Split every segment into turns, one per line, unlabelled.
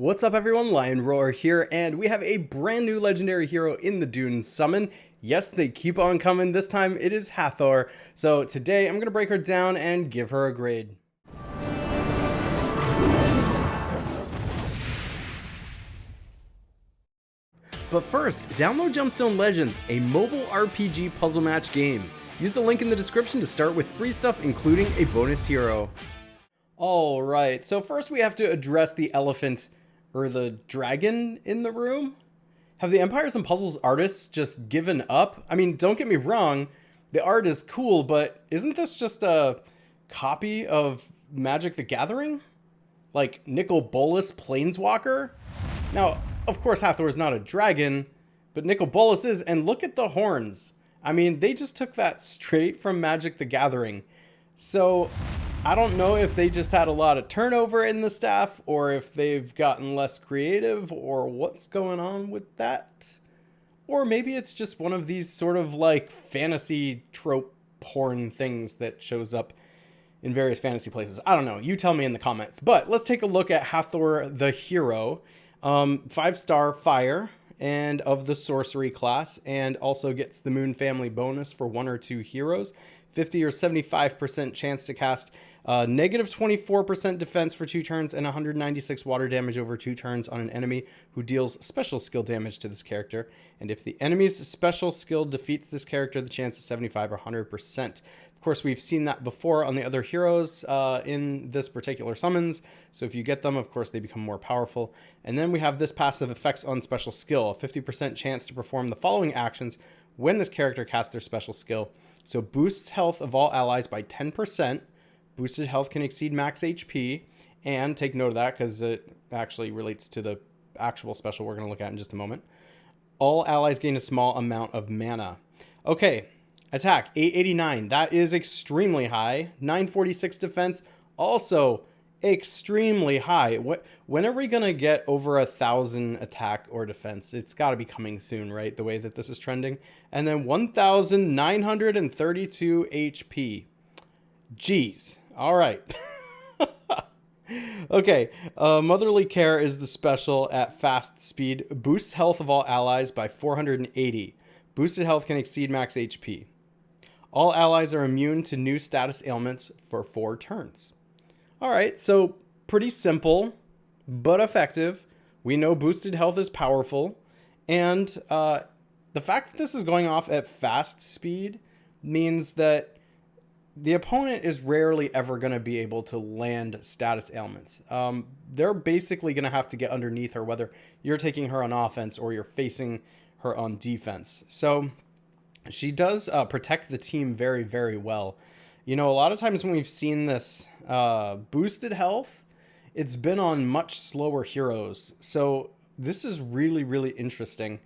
What's up everyone, Lion Roar here, and we have a brand new legendary hero in the Dune summon. Yes, they keep on coming. This time it is Hathor. So today I'm going to break her down and give her a grade. But first, download Gemstone Legends, a mobile RPG puzzle match game. Use the link in the description to start with free stuff, including a bonus hero. Alright, so first we have to address the elephant or the dragon in the room. Have the Empires and Puzzles artists just given up? I mean, don't get me wrong, the art is cool, but isn't this just a copy of Magic the Gathering? Like Nicol Bolas Planeswalker? Now, of course Hathor is not a dragon, but Nicol Bolas is, and look at the horns. I mean, they just took that straight from Magic the Gathering. So I don't know if they just had a lot of turnover in the staff, or if they've gotten less creative, or what's going on with that. Or maybe it's just one of these sort of like fantasy trope porn things that shows up in various fantasy places. I don't know. You tell me in the comments. But let's take a look at Hathor the hero. 5-star fire and of the sorcery class, and also gets the Moon family bonus for 1 or 2 heroes. 50 or 75% chance to cast negative 24% defense for 2 turns and 196 water damage over 2 turns on an enemy who deals special skill damage to this character. And if the enemy's special skill defeats this character, the chance is 75 or 100%. Of course, we've seen that before on the other heroes in this particular summons. So if you get them, of course, they become more powerful. And then we have this passive effects on special skill, a 50% chance to perform the following actions when this character casts their special skill. So boosts health of all allies by 10%. Boosted health can exceed max HP. And take note of that because it actually relates to the actual special we're going to look at in just a moment. All allies gain a small amount of mana. Okay, attack 889. That is extremely high. 946 defense, also extremely high. When are we going to get over 1,000 attack or defense? It's got to be coming soon, right? The way that this is trending. And then 1,932 HP. Jeez. All right. Okay. Motherly Care is the special at fast speed. Boosts health of all allies by 480. Boosted health can exceed max HP. All allies are immune to new status ailments for 4 turns. All right, so pretty simple, but effective. We know boosted health is powerful. And the fact that this is going off at fast speed means that the opponent is rarely ever going to be able to land status ailments. They're basically going to have to get underneath her, whether you're taking her on offense or you're facing her on defense. So she does protect the team very, very well. You know, a lot of times when we've seen this boosted health, it's been on much slower heroes. So this is really, really interesting.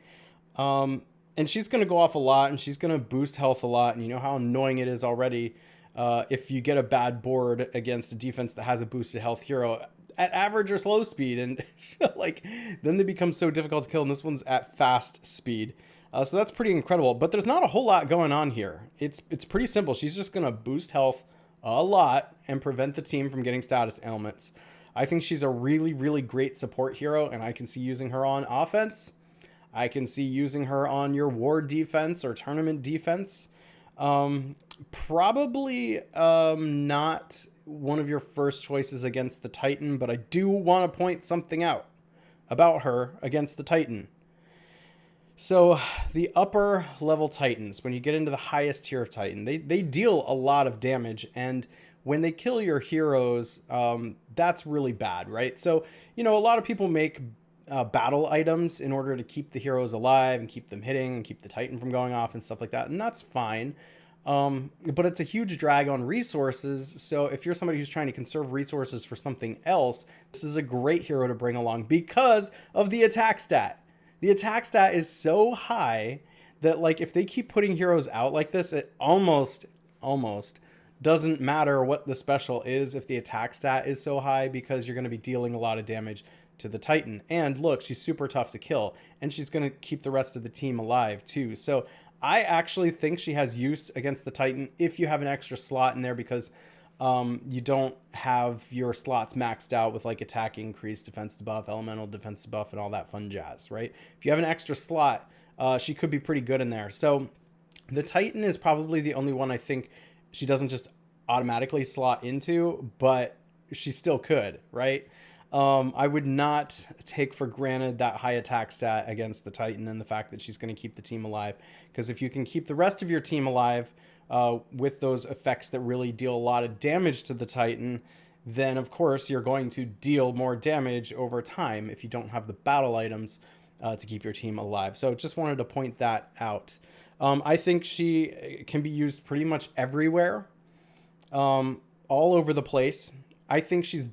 And she's going to go off a lot, and she's going to boost health a lot. And you know how annoying it is already if you get a bad board against a defense that has a boosted health hero at average or slow speed. And like, then they become so difficult to kill. And this one's at fast speed. So that's pretty incredible, but there's not a whole lot going on here. It's pretty simple. She's just going to boost health a lot and prevent the team from getting status ailments. I think she's a really, really great support hero, and I can see using her on offense. I can see using her on your war defense or tournament defense. Probably not one of your first choices against the Titan, but I do want to point something out about her against the Titan. So the upper level Titans, when you get into the highest tier of Titan, they deal a lot of damage. And when they kill your heroes, that's really bad, right? So, you know, a lot of people make battle items in order to keep the heroes alive and keep them hitting and keep the Titan from going off and stuff like that. And that's fine. But it's a huge drag on resources. So if you're somebody who's trying to conserve resources for something else, this is a great hero to bring along because of the attack stat. The attack stat is so high that, like, if they keep putting heroes out like this, it almost doesn't matter what the special is if the attack stat is so high, because you're going to be dealing a lot of damage to the Titan. And look, she's super tough to kill, and she's going to keep the rest of the team alive too. So I actually think she has use against the Titan if you have an extra slot in there, because You don't have your slots maxed out with like attack increase, defense debuff, elemental defense debuff, and all that fun jazz, right? If you have an extra slot, she could be pretty good in there. So the Titan is probably the only one I think she doesn't just automatically slot into, but she still could, right? I would not take for granted that high attack stat against the Titan and the fact that she's going to keep the team alive. Because if you can keep the rest of your team alive with those effects that really deal a lot of damage to the Titan, then of course you're going to deal more damage over time if you don't have the battle items to keep your team alive. So just wanted to point that out. I think she can be used pretty much everywhere, all over the place. I think she's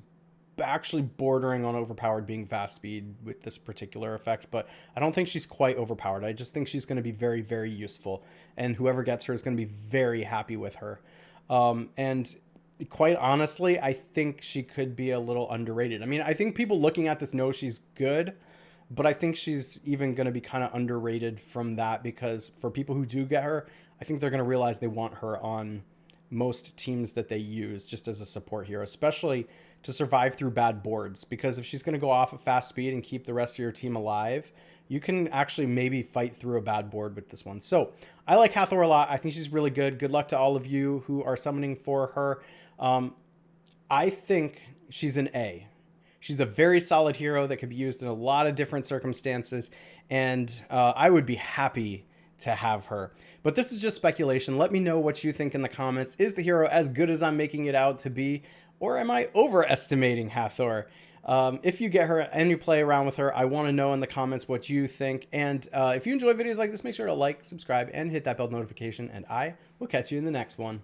actually bordering on overpowered being fast speed with this particular effect, but I don't think she's quite overpowered. I just think she's going to be very, very useful, and whoever gets her is going to be very happy with her. And quite honestly, I think she could be a little underrated. I mean, I think people looking at this know she's good, but I think she's even going to be kind of underrated from that, because for people who do get her, I think they're going to realize they want her on most teams that they use just as a support hero, especially to survive through bad boards. Because if she's going to go off at fast speed and keep the rest of your team alive, you can actually maybe fight through a bad board with this one. So I like Hathor a lot. I think she's really good. Good luck to all of you who are summoning for her. I think she's an A. She's a very solid hero that could be used in a lot of different circumstances, and I would be happy to have her. But this is just speculation. Let me know what you think in the comments. Is the hero as good as I'm making it out to be, or am I overestimating Hathor? If you get her and you play around with her, I want to know in the comments what you think. And if you enjoy videos like this, make sure to like, subscribe, and hit that bell notification, and I will catch you in the next one.